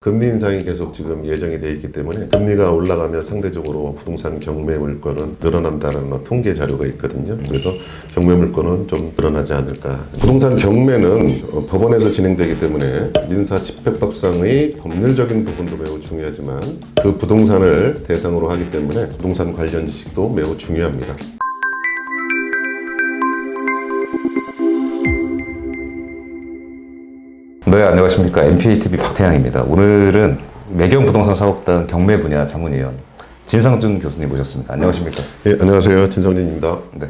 금리 인상이 계속 지금 예정이 돼 있기 때문에 금리가 올라가면 상대적으로 부동산 경매 물건은 늘어난다는 통계 자료가 있거든요. 그래서 경매 물건은 좀 늘어나지 않을까. 부동산 경매는 법원에서 진행되기 때문에 민사 집행법상의 법률적인 부분도 매우 중요하지만 그 부동산을 대상으로 하기 때문에 부동산 관련 지식도 매우 중요합니다. 네, 안녕하십니까. MPATV 박태양입니다. 오늘은 매경부동산 사업단 경매 분야 자문위원 진상준 교수님 모셨습니다. 안녕하십니까. 예, 안녕하세요. 진성진입니다. 네,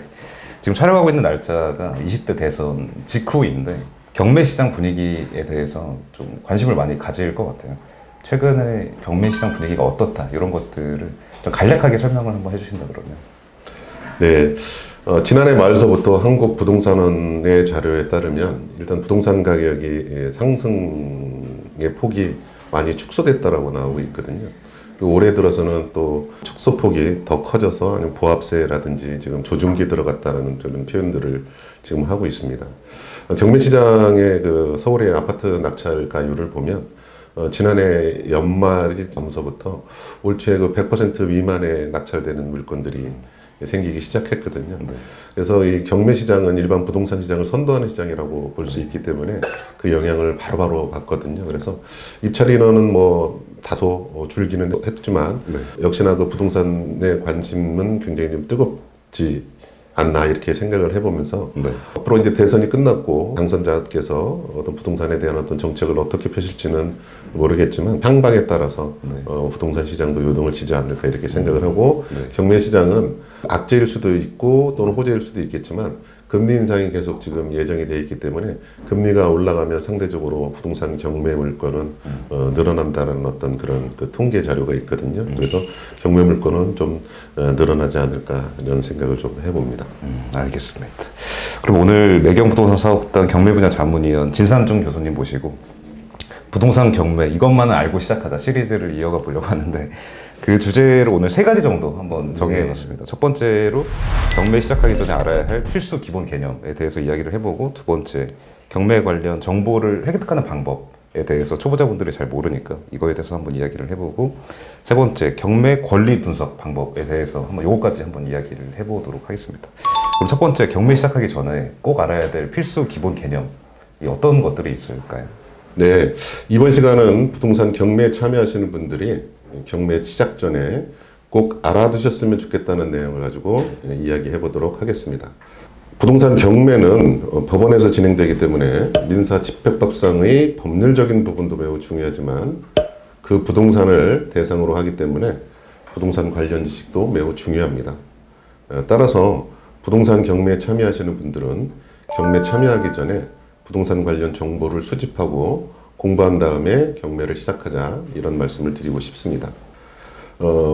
지금 촬영하고 있는 날짜가 20대 대선 직후인데 경매 시장 분위기에 대해서 좀 관심을 많이 가질 것 같아요. 최근에 경매 시장 분위기가 어떻다 이런 것들을 좀 간략하게 설명을 한번 해주신다 그러면. 네. 지난해 말서부터 한국부동산원의 자료에 따르면 일단 부동산 가격이 상승의 폭이 많이 축소됐다라고 나오고 있거든요. 그리고 올해 들어서는 또 축소폭이 더 커져서 아니면 보합세라든지 지금 조중기 들어갔다는 그런 표현들을 지금 하고 있습니다. 경매시장의 그 서울의 아파트 낙찰가율을 보면 지난해 연말부터 올 초에 그 100% 미만에 낙찰되는 물건들이 생기기 시작했거든요. 그래서 이 경매 시장은 일반 부동산 시장을 선도하는 시장이라고 볼 수 있기 때문에 그 영향을 바로바로 받거든요. 그래서 입찰 인원은 뭐 다소 줄기는 했지만 역시나 그 부동산의 관심은 굉장히 좀 뜨겁지 않나 이렇게 생각을 해보면서 앞으로 이제 대선이 끝났고 당선자께서 어떤 부동산에 대한 어떤 정책을 어떻게 펴실지는 모르겠지만 향방에 따라서 부동산 시장도 요동을 치지 않을까 이렇게 생각을 하고 경매 시장은 악재일 수도 있고 또는 호재일 수도 있겠지만 금리 인상이 계속 지금 예정이 돼 있기 때문에 금리가 올라가면 상대적으로 부동산 경매 물건은 늘어난다는 어떤 그런 그 통계 자료가 있거든요. 그래서 경매 물건은 좀 늘어나지 않을까 이런 생각을 좀 해봅니다. 알겠습니다. 그럼 오늘 매경부동산 사업단 경매 분야 자문위원 진상준 교수님 모시고 부동산 경매 이것만은 알고 시작하자 시리즈를 이어가 보려고 하는데 그 주제로 오늘 3가지 정도 한번 정해봤습니다. 첫 번째로 경매 시작하기 전에 알아야 할 필수 기본 개념에 대해서 이야기를 해보고, 두 번째 경매 관련 정보를 획득하는 방법에 대해서 초보자분들이 잘 모르니까 이거에 대해서 한번 이야기를 해보고, 세 번째 경매 권리 분석 방법에 대해서 한번 요거까지 한번 이야기를 해보도록 하겠습니다. 그럼 첫 번째 경매 시작하기 전에 꼭 알아야 될 필수 기본 개념이 어떤 것들이 있을까요? 네, 이번 시간은 부동산 경매에 참여하시는 분들이 경매 시작 전에 꼭 알아두셨으면 좋겠다는 내용을 가지고 이야기해 보도록 하겠습니다. 부동산 경매는 법원에서 진행되기 때문에 민사 집행법상의 법률적인 부분도 매우 중요하지만 그 부동산을 대상으로 하기 때문에 부동산 관련 지식도 매우 중요합니다. 따라서 부동산 경매에 참여하시는 분들은 경매 참여하기 전에 부동산 관련 정보를 수집하고 공부한 다음에 경매를 시작하자 이런 말씀을 드리고 싶습니다.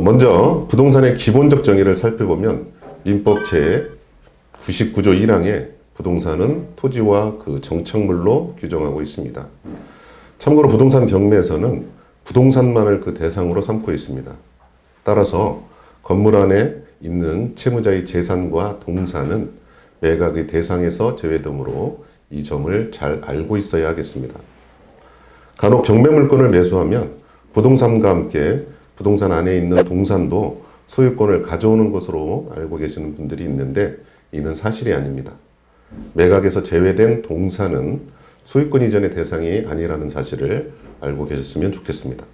먼저 부동산의 기본적 정의를 살펴보면 민법 제99조 1항에 부동산은 토지와 그 정착물로 규정하고 있습니다. 참고로 부동산 경매에서는 부동산만을 그 대상으로 삼고 있습니다. 따라서 건물 안에 있는 채무자의 재산과 동산은 매각의 대상에서 제외되므로 이 점을 잘 알고 있어야 하겠습니다. 간혹 경매 물건을 매수하면 부동산과 함께 부동산 안에 있는 동산도 소유권을 가져오는 것으로 알고 계시는 분들이 있는데 이는 사실이 아닙니다. 매각에서 제외된 동산은 소유권 이전의 대상이 아니라는 사실을 알고 계셨으면 좋겠습니다.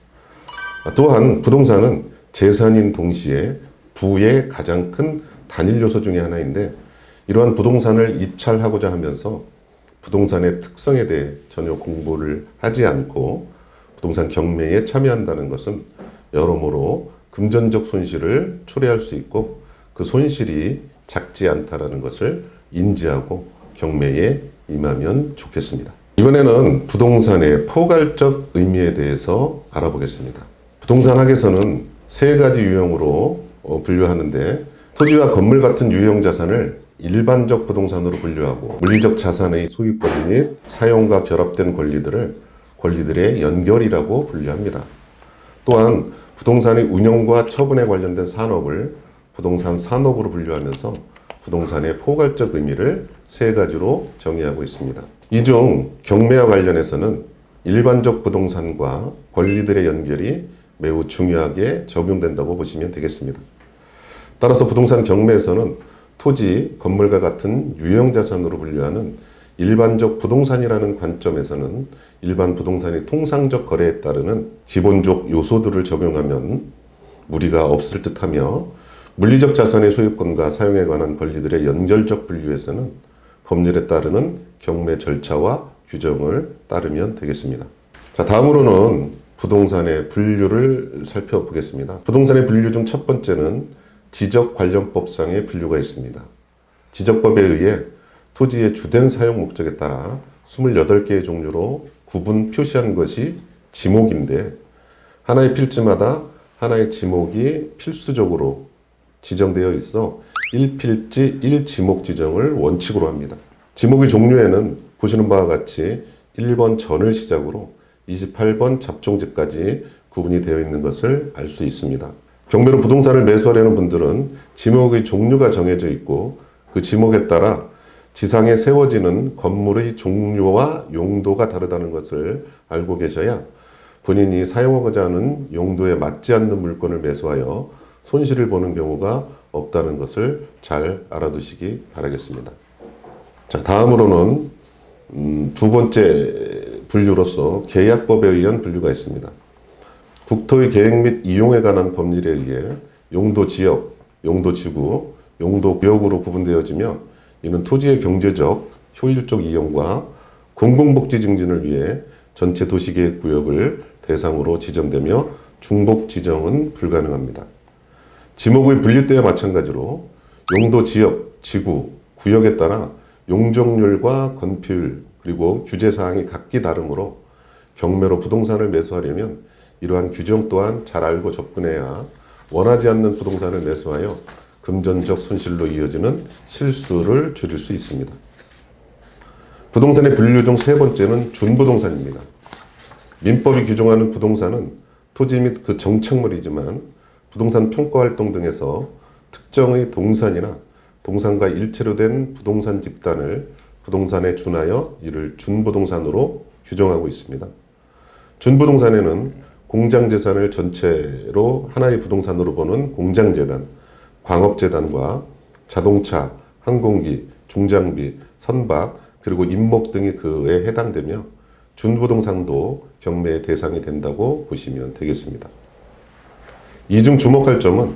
또한 부동산은 재산인 동시에 부의 가장 큰 단일 요소 중에 하나인데 이러한 부동산을 입찰하고자 하면서 부동산의 특성에 대해 전혀 공부를 하지 않고 부동산 경매에 참여한다는 것은 여러모로 금전적 손실을 초래할 수 있고 그 손실이 작지 않다는 것을 인지하고 경매에 임하면 좋겠습니다. 이번에는 부동산의 포괄적 의미에 대해서 알아보겠습니다. 부동산학에서는 3가지 유형으로 분류하는데 토지와 건물 같은 유형 자산을 일반적 부동산으로 분류하고 물리적 자산의 소유권 및 사용과 결합된 권리들의 연결이라고 분류합니다. 또한 부동산의 운영과 처분에 관련된 산업을 부동산 산업으로 분류하면서 부동산의 포괄적 의미를 3가지로 정의하고 있습니다. 이 중 경매와 관련해서는 일반적 부동산과 권리들의 연결이 매우 중요하게 적용된다고 보시면 되겠습니다. 따라서 부동산 경매에서는 토지, 건물과 같은 유형자산으로 분류하는 일반적 부동산이라는 관점에서는 일반 부동산의 통상적 거래에 따르는 기본적 요소들을 적용하면 무리가 없을 듯하며 물리적 자산의 소유권과 사용에 관한 권리들의 연결적 분류에서는 법률에 따르는 경매 절차와 규정을 따르면 되겠습니다. 자, 다음으로는 부동산의 분류를 살펴보겠습니다. 부동산의 분류 중 첫 번째는 지적관련법상의 분류가 있습니다. 지적법에 의해 토지의 주된 사용 목적에 따라 28개의 종류로 구분 표시한 것이 지목인데 하나의 필지마다 하나의 지목이 필수적으로 지정되어 있어 1필지 1지목 지정을 원칙으로 합니다. 지목의 종류에는 보시는 바와 같이 1번 전을 시작으로 28번 잡종지까지 구분이 되어 있는 것을 알 수 있습니다. 경매로 부동산을 매수하려는 분들은 지목의 종류가 정해져 있고 그 지목에 따라 지상에 세워지는 건물의 종류와 용도가 다르다는 것을 알고 계셔야 본인이 사용하고자 하는 용도에 맞지 않는 물건을 매수하여 손실을 보는 경우가 없다는 것을 잘 알아두시기 바라겠습니다. 자, 다음으로는 두 번째 분류로서 계약법에 의한 분류가 있습니다. 국토의 계획 및 이용에 관한 법률에 의해 용도 지역, 용도 지구, 용도 구역으로 구분되어지며 이는 토지의 경제적, 효율적 이용과 공공복지 증진을 위해 전체 도시계획 구역을 대상으로 지정되며 중복 지정은 불가능합니다. 지목의 분류 때와 마찬가지로 용도 지역, 지구, 구역에 따라 용적률과 건폐율 그리고 규제사항이 각기 다르므로 경매로 부동산을 매수하려면 이러한 규정 또한 잘 알고 접근해야 원하지 않는 부동산을 매수하여 금전적 손실로 이어지는 실수를 줄일 수 있습니다. 부동산의 분류 중 세 번째는 준부동산입니다. 민법이 규정하는 부동산은 토지 및 그 정착물이지만 부동산 평가활동 등에서 특정의 동산이나 동산과 일체로 된 부동산 집단을 부동산에 준하여 이를 준부동산으로 규정하고 있습니다. 준부동산에는 공장재산을 전체로 하나의 부동산으로 보는 공장재단, 광업재단과 자동차, 항공기, 중장비, 선박, 그리고 임목 등이 그에 해당되며 준부동산도 경매의 대상이 된다고 보시면 되겠습니다. 이 중 주목할 점은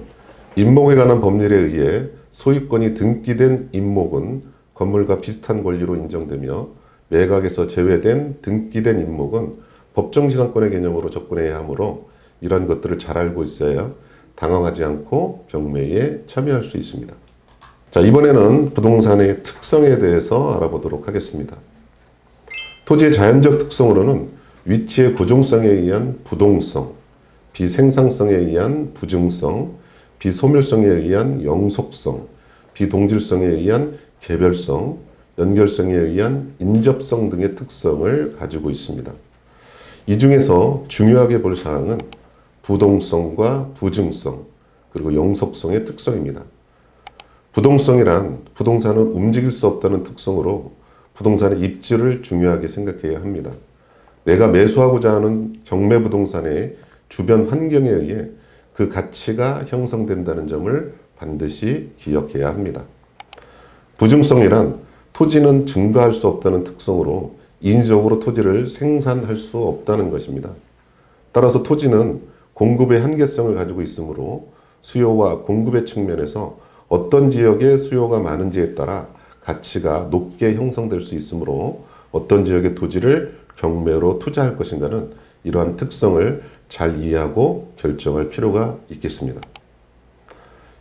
임목에 관한 법률에 의해 소유권이 등기된 임목은 건물과 비슷한 권리로 인정되며 매각에서 제외된 등기된 임목은 법정지상권의 개념으로 접근해야 하므로 이러한 것들을 잘 알고 있어야 당황하지 않고 경매에 참여할 수 있습니다. 자, 이번에는 부동산의 특성에 대해서 알아보도록 하겠습니다. 토지의 자연적 특성으로는 위치의 고정성에 의한 부동성, 비생산성에 의한 부증성, 비소멸성에 의한 영속성, 비동질성에 의한 개별성, 연결성에 의한 인접성 등의 특성을 가지고 있습니다. 이 중에서 중요하게 볼 사항은 부동성과 부증성, 그리고 영속성의 특성입니다. 부동성이란 부동산은 움직일 수 없다는 특성으로 부동산의 입지를 중요하게 생각해야 합니다. 내가 매수하고자 하는 경매 부동산의 주변 환경에 의해 그 가치가 형성된다는 점을 반드시 기억해야 합니다. 부증성이란 토지는 증가할 수 없다는 특성으로 인위적으로 토지를 생산할 수 없다는 것입니다. 따라서 토지는 공급의 한계성을 가지고 있으므로 수요와 공급의 측면에서 어떤 지역에 수요가 많은지에 따라 가치가 높게 형성될 수 있으므로 어떤 지역의 토지를 경매로 투자할 것인가는 이러한 특성을 잘 이해하고 결정할 필요가 있겠습니다.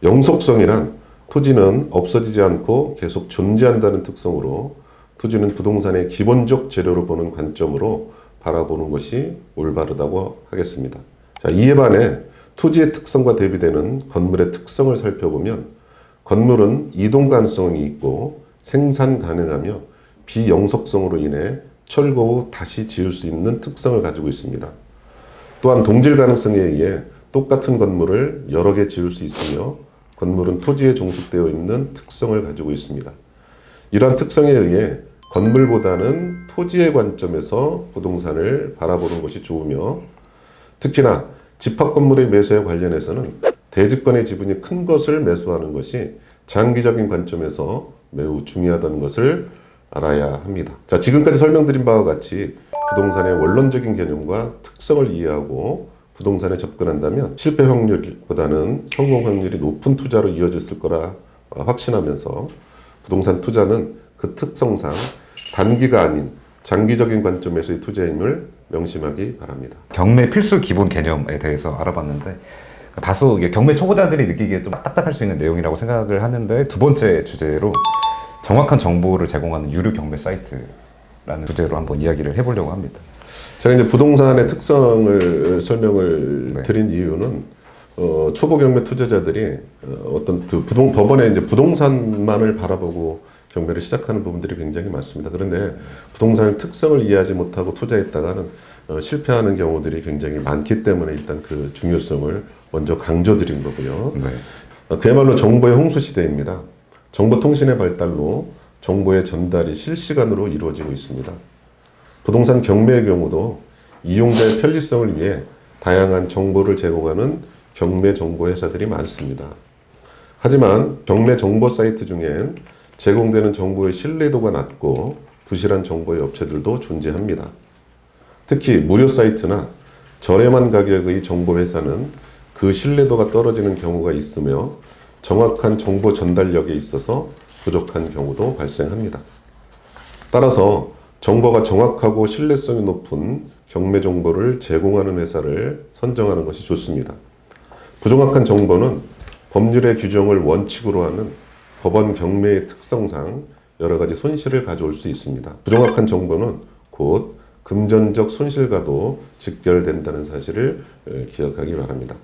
영속성이란 토지는 없어지지 않고 계속 존재한다는 특성으로 토지는 부동산의 기본적 재료로 보는 관점으로 바라보는 것이 올바르다고 하겠습니다. 자, 이에 반해 토지의 특성과 대비되는 건물의 특성을 살펴보면 건물은 이동 가능성이 있고 생산 가능하며 비영속성으로 인해 철거 후 다시 지을 수 있는 특성을 가지고 있습니다. 또한 동질 가능성에 의해 똑같은 건물을 여러 개 지을 수 있으며 건물은 토지에 종속되어 있는 특성을 가지고 있습니다. 이러한 특성에 의해 건물보다는 토지의 관점에서 부동산을 바라보는 것이 좋으며, 특히나 집합 건물의 매수에 관련해서는 대지권의 지분이 큰 것을 매수하는 것이 장기적인 관점에서 매우 중요하다는 것을 알아야 합니다. 자, 지금까지 설명드린 바와 같이 부동산의 원론적인 개념과 특성을 이해하고 부동산에 접근한다면 실패 확률보다는 성공 확률이 높은 투자로 이어졌을 거라 확신하면서 부동산 투자는 그 특성상 단기가 아닌 장기적인 관점에서의 투자임을 명심하기 바랍니다. 경매 필수 기본 개념에 대해서 알아봤는데 다소 이게 경매 초보자들이 느끼기에 좀 답답할 수 있는 내용이라고 생각을 하는데, 두 번째 주제로 정확한 정보를 제공하는 유료 경매 사이트라는 주제로 한번 이야기를 해보려고 합니다. 제가 이제 부동산의 특성을 설명을 드린 이유는 초보 경매 투자자들이 어떤 그 법원에 이제 부동산만을 바라보고 경매를 시작하는 부분들이 굉장히 많습니다. 그런데 부동산의 특성을 이해하지 못하고 투자했다가는 실패하는 경우들이 굉장히 많기 때문에 일단 그 중요성을 먼저 강조드린 거고요. 그야말로 정보의 홍수 시대입니다. 정보통신의 발달로 정보의 전달이 실시간으로 이루어지고 있습니다. 부동산 경매의 경우도 이용자의 편리성을 위해 다양한 정보를 제공하는 경매 정보 회사들이 많습니다. 하지만 경매 정보 사이트 중엔 제공되는 정보의 신뢰도가 낮고 부실한 정보의 업체들도 존재합니다. 특히 무료 사이트나 저렴한 가격의 정보 회사는 그 신뢰도가 떨어지는 경우가 있으며 정확한 정보 전달력에 있어서 부족한 경우도 발생합니다. 따라서 정보가 정확하고 신뢰성이 높은 경매 정보를 제공하는 회사를 선정하는 것이 좋습니다. 부정확한 정보는 법률의 규정을 원칙으로 하는 법원 경매의 특성상 여러 가지 손실을 가져올 수 있습니다. 부정확한 정보는 곧 금전적 손실과도 직결된다는 사실을 기억하기 바랍니다.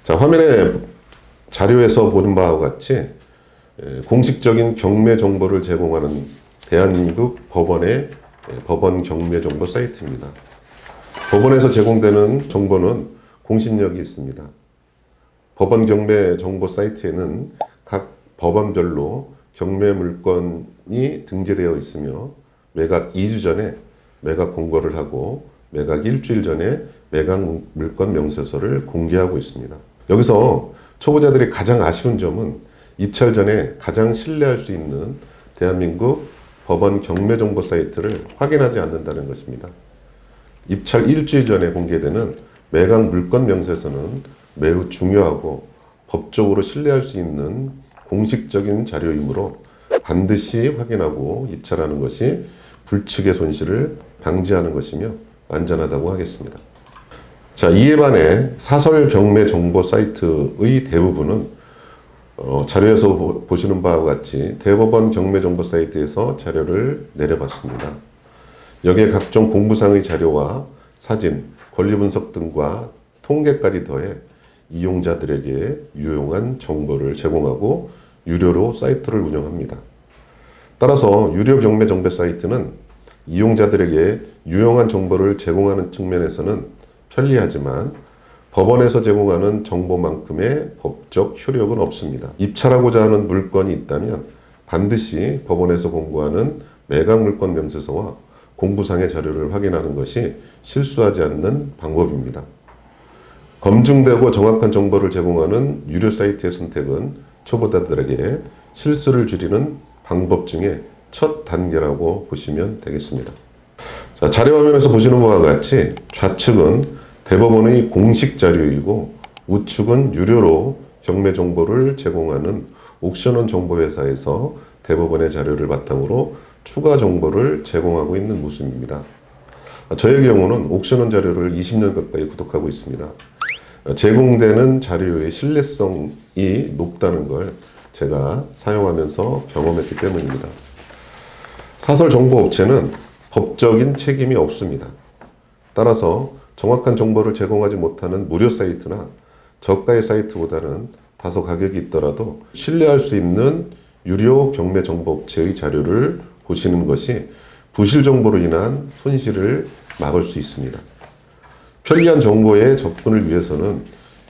자, 화면에 자료에서 보는 바와 같이 공식적인 경매 정보를 제공하는 대한민국 법원의 법원 경매 정보 사이트입니다. 법원에서 제공되는 정보는 공신력이 있습니다. 법원 경매 정보 사이트에는 각 법원별로 경매 물건이 등재되어 있으며 매각 2주 전에 매각 공고를 하고 매각 일주일 전에 매각 물건 명세서를 공개하고 있습니다. 여기서 초보자들이 가장 아쉬운 점은 입찰 전에 가장 신뢰할 수 있는 대한민국 법원 경매 정보 사이트를 확인하지 않는다는 것입니다. 입찰 일주일 전에 공개되는 매각 물건 명세서는 매우 중요하고 법적으로 신뢰할 수 있는 공식적인 자료이므로 반드시 확인하고 입찰하는 것이 불측의 손실을 방지하는 것이며 안전하다고 하겠습니다. 자, 이에 반해 사설 경매 정보 사이트의 대부분은 자료에서 보시는 바와 같이 대법원 경매 정보 사이트에서 자료를 내려봤습니다. 여기에 각종 공부상의 자료와 사진, 권리 분석 등과 통계까지 더해 이용자들에게 유용한 정보를 제공하고 유료로 사이트를 운영합니다. 따라서 유료 경매 정보 사이트는 이용자들에게 유용한 정보를 제공하는 측면에서는 편리하지만 법원에서 제공하는 정보만큼의 법적 효력은 없습니다. 입찰하고자 하는 물건이 있다면 반드시 법원에서 공고하는 매각 물건 명세서와 공부상의 자료를 확인하는 것이 실수하지 않는 방법입니다. 검증되고 정확한 정보를 제공하는 유료 사이트의 선택은 초보자들에게 실수를 줄이는 방법 중에 첫 단계라고 보시면 되겠습니다. 자, 자료 화면에서 보시는 바와 같이 좌측은 대법원의 공식 자료이고 우측은 유료로 경매 정보를 제공하는 옥션원 정보회사에서 대법원의 자료를 바탕으로 추가 정보를 제공하고 있는 모습입니다. 저의 경우는 옥션원 자료를 20년 가까이 구독하고 있습니다. 제공되는 자료의 신뢰성이 높다는 걸 제가 사용하면서 경험했기 때문입니다. 사설 정보 업체는 법적인 책임이 없습니다. 따라서 정확한 정보를 제공하지 못하는 무료 사이트나 저가의 사이트보다는 다소 가격이 있더라도 신뢰할 수 있는 유료 경매 정보 업체의 자료를 보시는 것이 부실 정보로 인한 손실을 막을 수 있습니다. 편리한 정보에 접근을 위해서는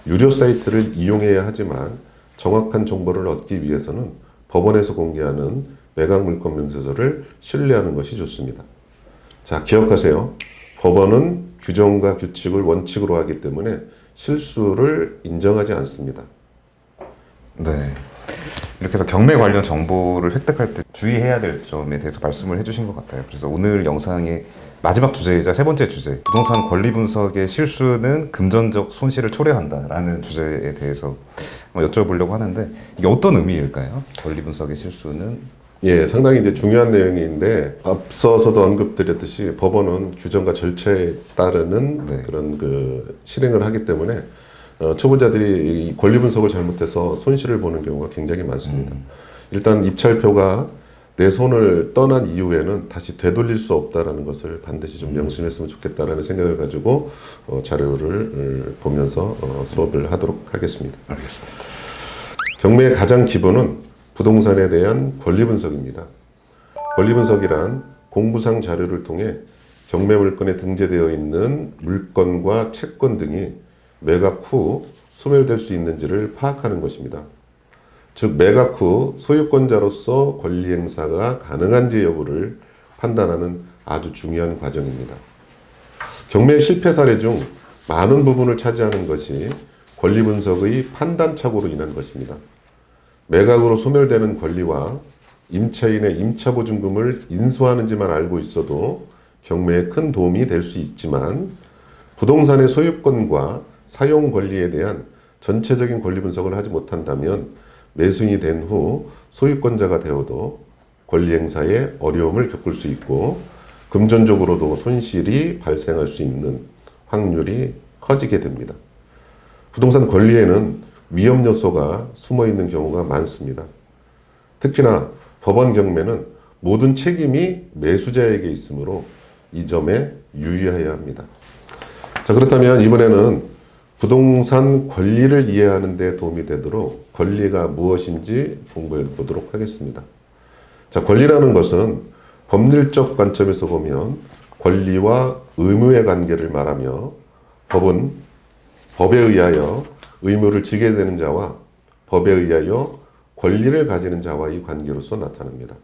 유료 사이트를 이용해야 하지만 정확한 정보를 얻기 위해서는 법원에서 공개하는 매각 물권 명세서를 신뢰하는 것이 좋습니다. 자, 기억하세요. 법원은 규정과 규칙을 원칙으로 하기 때문에 실수를 인정하지 않습니다. 네. 이렇게 해서 경매 관련 정보를 획득할 때 주의해야 될 점에 대해서 말씀을 해주신 것 같아요. 그래서 오늘 영상의 마지막 주제이자 세 번째 주제, 부동산 권리 분석의 실수는 금전적 손실을 초래한다라는 주제에 대해서 여쭤보려고 하는데 이게 어떤 의미일까요? 권리 분석의 실수는? 예, 상당히 이제 중요한 내용인데 앞서서도 언급드렸듯이 법원은 규정과 절차에 따르는 네. 그런 그 실행을 하기 때문에 초보자들이 이 권리 분석을 잘못해서 손실을 보는 경우가 굉장히 많습니다. 일단 입찰표가 내 손을 떠난 이후에는 다시 되돌릴 수 없다라는 것을 반드시 좀 명심했으면 좋겠다라는 생각을 가지고 자료를 보면서 수업을 하도록 하겠습니다. 알겠습니다. 경매의 가장 기본은 부동산에 대한 권리 분석입니다. 권리 분석이란 공부상 자료를 통해 경매 물건에 등재되어 있는 물건과 채권 등이 매각 후 소멸될 수 있는지를 파악하는 것입니다. 즉 매각 후 소유권자로서 권리 행사가 가능한지 여부를 판단하는 아주 중요한 과정입니다. 경매 실패 사례 중 많은 부분을 차지하는 것이 권리 분석의 판단착오로 인한 것입니다. 매각으로 소멸되는 권리와 임차인의 임차보증금을 인수하는지만 알고 있어도 경매에 큰 도움이 될 수 있지만 부동산의 소유권과 사용 권리에 대한 전체적인 권리 분석을 하지 못한다면 매수인이 된 후 소유권자가 되어도 권리 행사에 어려움을 겪을 수 있고 금전적으로도 손실이 발생할 수 있는 확률이 커지게 됩니다. 부동산 권리에는 위험 요소가 숨어 있는 경우가 많습니다. 특히나 법원 경매는 모든 책임이 매수자에게 있으므로 이 점에 유의해야 합니다. 자, 그렇다면 이번에는 부동산 권리를 이해하는 데 도움이 되도록 권리가 무엇인지 공부해 보도록 하겠습니다. 자, 권리라는 것은 법률적 관점에서 보면 권리와 의무의 관계를 말하며 법은 법에 의하여 의무를 지게 되는 자와 법에 의하여 권리를 가지는 자와의 관계로서 나타납니다.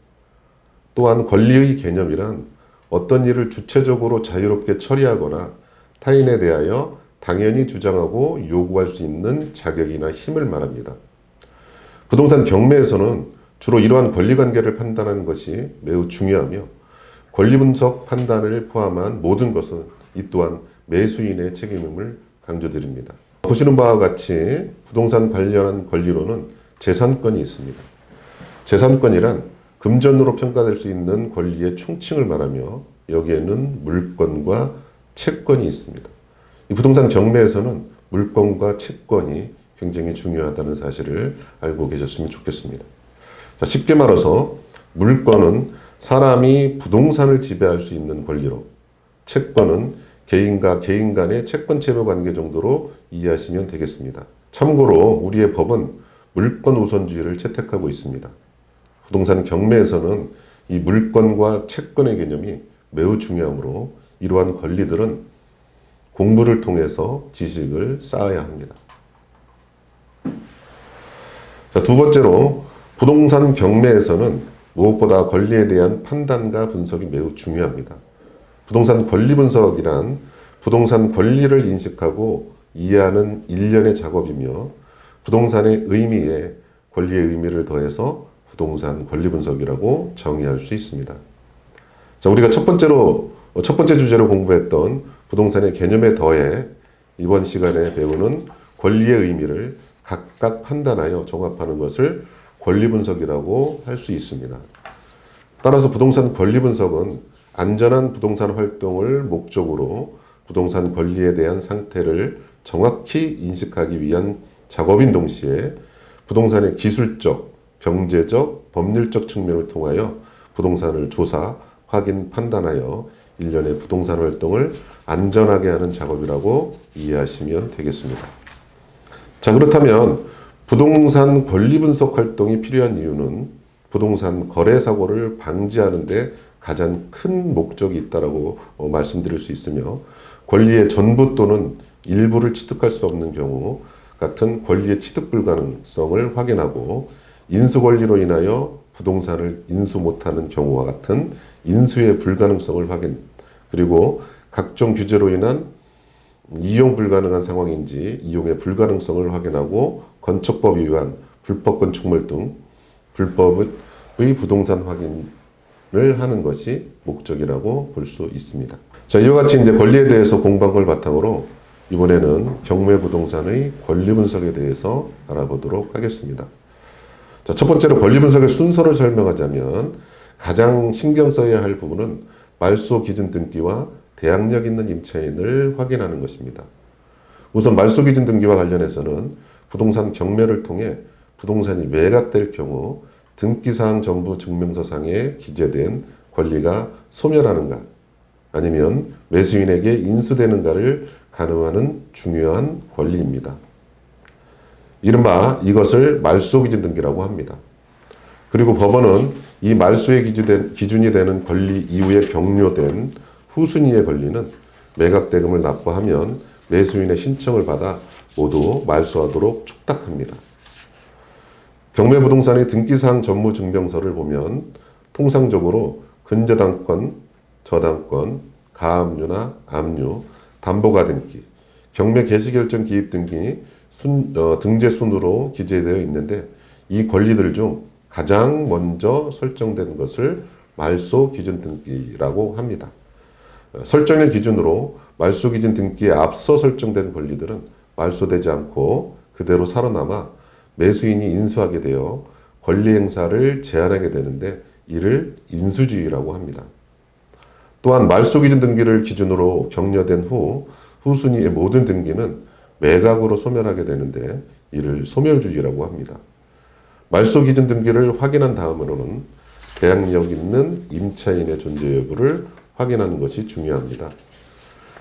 또한 권리의 개념이란 어떤 일을 주체적으로 자유롭게 처리하거나 타인에 대하여 당연히 주장하고 요구할 수 있는 자격이나 힘을 말합니다. 부동산 경매에서는 주로 이러한 권리관계를 판단하는 것이 매우 중요하며 권리 분석 판단을 포함한 모든 것은 이 또한 매수인의 책임임을 강조드립니다. 보시는 바와 같이 부동산 관련한 권리로는 재산권이 있습니다. 재산권이란 금전으로 평가될 수 있는 권리의 총칭을 말하며 여기에는 물권과 채권이 있습니다. 이 부동산 경매에서는 물권과 채권이 굉장히 중요하다는 사실을 알고 계셨으면 좋겠습니다. 자, 쉽게 말해서 물권은 사람이 부동산을 지배할 수 있는 권리로, 채권은 개인과 개인 간의 채권 채무 관계 정도로 이해하시면 되겠습니다. 참고로 우리의 법은 물권 우선주의를 채택하고 있습니다. 부동산 경매에서는 이 물권과 채권의 개념이 매우 중요하므로 이러한 권리들은 공부를 통해서 지식을 쌓아야 합니다. 자, 두 번째로 부동산 경매에서는 무엇보다 권리에 대한 판단과 분석이 매우 중요합니다. 부동산 권리 분석이란 부동산 권리를 인식하고 이해하는 일련의 작업이며 부동산의 의미에 권리의 의미를 더해서 부동산 권리 분석이라고 정의할 수 있습니다. 자, 우리가 첫 번째 주제로 공부했던 부동산의 개념에 더해 이번 시간에 배우는 권리의 의미를 각각 판단하여 종합하는 것을 권리 분석이라고 할 수 있습니다. 따라서 부동산 권리 분석은 안전한 부동산 활동을 목적으로 부동산 권리에 대한 상태를 정확히 인식하기 위한 작업인 동시에 부동산의 기술적, 경제적, 법률적 측면을 통하여 부동산을 조사, 확인, 판단하여 일련의 부동산 활동을 안전하게 하는 작업이라고 이해하시면 되겠습니다. 자, 그렇다면 부동산 권리 분석 활동이 필요한 이유는 부동산 거래 사고를 방지하는 데 가장 큰 목적이 있다라고 말씀드릴 수 있으며 권리의 전부 또는 일부를 취득할 수 없는 경우 같은 권리의 취득 불가능성을 확인하고 인수 권리로 인하여 부동산을 인수 못하는 경우와 같은 인수의 불가능성을 확인, 그리고 각종 규제로 인한 이용 불가능한 상황인지 이용의 불가능성을 확인하고 건축법 위반, 불법 건축물 등 불법의 부동산 확인을 하는 것이 목적이라고 볼 수 있습니다. 자, 이와 같이 이제 권리에 대해서 공부한 걸 바탕으로 이번에는 경매부동산의 권리 분석에 대해서 알아보도록 하겠습니다. 자, 첫 번째로 권리 분석의 순서를 설명하자면 가장 신경 써야 할 부분은 말소 기준 등기와 대항력 있는 임차인을 확인하는 것입니다. 우선 말소 기준 등기와 관련해서는 부동산 경매를 통해 부동산이 매각될 경우 등기사항 전부 증명서상에 기재된 권리가 소멸하는가 아니면 매수인에게 인수되는가를 가늠하는 중요한 권리입니다. 이른바 이것을 말소 기준 등기라고 합니다. 그리고 법원은 이 말소의 기준이 되는 권리 이후에 경료된 후순위의 권리는 매각 대금을 납부하면 매수인의 신청을 받아 모두 말소하도록 촉탁합니다. 경매부동산의 등기사항 전무증명서를 보면 통상적으로 근저당권, 저당권, 가압류나 압류, 담보가 등기, 경매 개시결정 기입 등기 등재 순으로 기재되어 있는데 이 권리들 중 가장 먼저 설정된 것을 말소 기준 등기라고 합니다. 설정일 기준으로 말소 기준 등기에 앞서 설정된 권리들은 말소되지 않고 그대로 살아남아 매수인이 인수하게 되어 권리 행사를 제한하게 되는데 이를 인수주의라고 합니다. 또한 말소 기준 등기를 기준으로 격려된 후순위의 모든 등기는 매각으로 소멸하게 되는데 이를 소멸주의라고 합니다. 말소 기준 등기를 확인한 다음으로는 대항력 있는 임차인의 존재 여부를 확인하는 것이 중요합니다.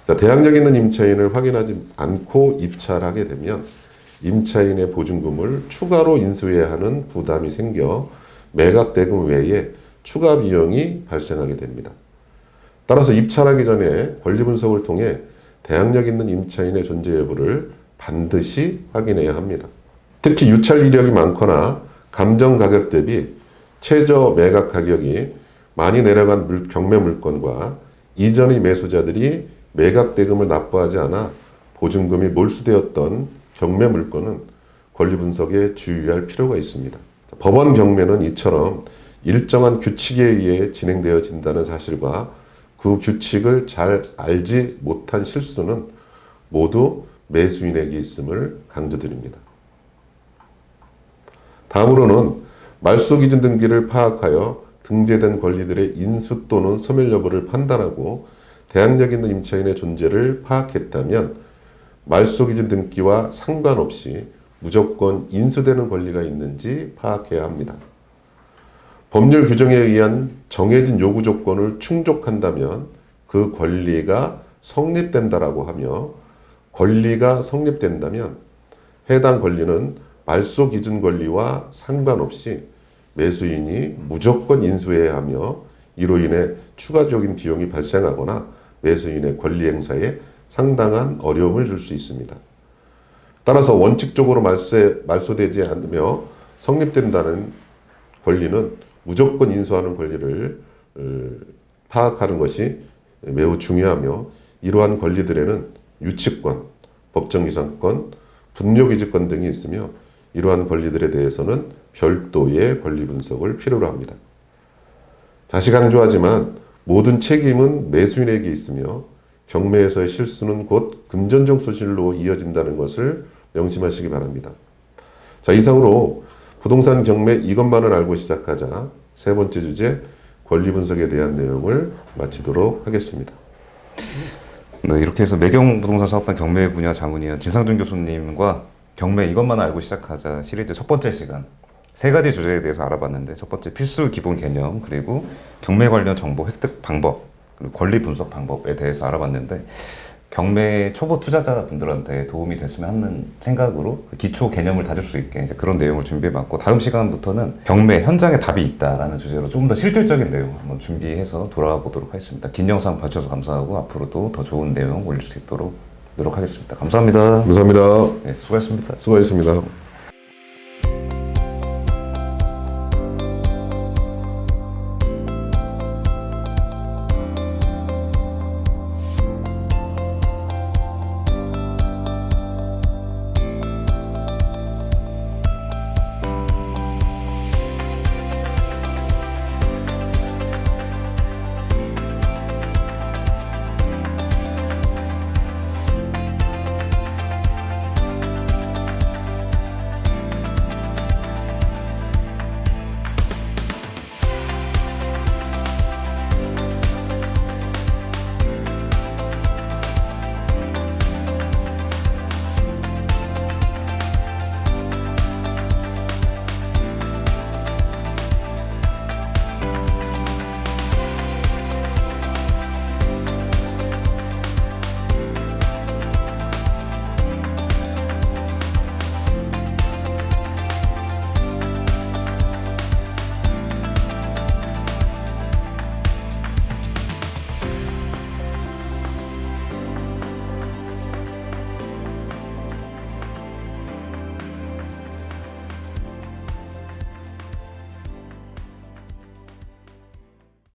자, 대항력 있는 임차인을 확인하지 않고 입찰하게 되면 임차인의 보증금을 추가로 인수해야 하는 부담이 생겨 매각 대금 외에 추가 비용이 발생하게 됩니다. 따라서 입찰하기 전에 권리 분석을 통해 대항력 있는 임차인의 존재 여부를 반드시 확인해야 합니다. 특히 유찰 이력이 많거나 감정 가격 대비 최저 매각 가격이 많이 내려간 경매 물건과 이전의 매수자들이 매각 대금을 납부하지 않아 보증금이 몰수되었던 경매 물건은 권리 분석에 주의할 필요가 있습니다. 법원 경매는 이처럼 일정한 규칙에 의해 진행되어진다는 사실과 그 규칙을 잘 알지 못한 실수는 모두 매수인에게 있음을 강조드립니다. 다음으로는 말소 기준 등기를 파악하여 등재된 권리들의 인수 또는 소멸 여부를 판단하고 대항력 있는 임차인의 존재를 파악했다면 말소 기준 등기와 상관없이 무조건 인수되는 권리가 있는지 파악해야 합니다. 법률 규정에 의한 정해진 요구 조건을 충족한다면 그 권리가 성립된다라고 하며 권리가 성립된다면 해당 권리는 말소 기준 권리와 상관없이 매수인이 무조건 인수해야 하며 이로 인해 추가적인 비용이 발생하거나 매수인의 권리 행사에 상당한 어려움을 줄 수 있습니다. 따라서 원칙적으로 말소되지 않으며 성립된다는 권리는 무조건 인수하는 권리를 파악하는 것이 매우 중요하며 이러한 권리들에는 유치권, 법정이상권, 분묘기지권 등이 있으며 이러한 권리들에 대해서는 별도의 권리 분석을 필요로 합니다. 다시 강조하지만 모든 책임은 매수인에게 있으며 경매에서의 실수는 곧 금전적 소실로 이어진다는 것을 명심하시기 바랍니다. 자, 이상으로 부동산 경매 이것만을 알고 시작하자 세 번째 주제 권리 분석에 대한 내용을 마치도록 하겠습니다. 네, 이렇게 해서 매경 부동산 사업단 경매 분야 자문위원 진상준 교수님과 경매 이것만 알고 시작하자 시리즈 첫 번째 시간 세 가지 주제에 대해서 알아봤는데 첫 번째 필수 기본 개념 그리고 경매 관련 정보 획득 방법 그리고 권리 분석 방법에 대해서 알아봤는데 경매 초보 투자자분들한테 도움이 됐으면 하는 생각으로 기초 개념을 다질 수 있게 이제 그런 내용을 준비해봤고 다음 시간부터는 경매 현장에 답이 있다라는 주제로 조금 더 실질적인 내용 한번 준비해서 돌아가 보도록 하겠습니다. 긴 영상 봐주셔서 감사하고 앞으로도 더 좋은 내용 올릴 수 있도록 노력하겠습니다. 감사합니다. 감사합니다. 네, 수고하셨습니다. 수고하셨습니다.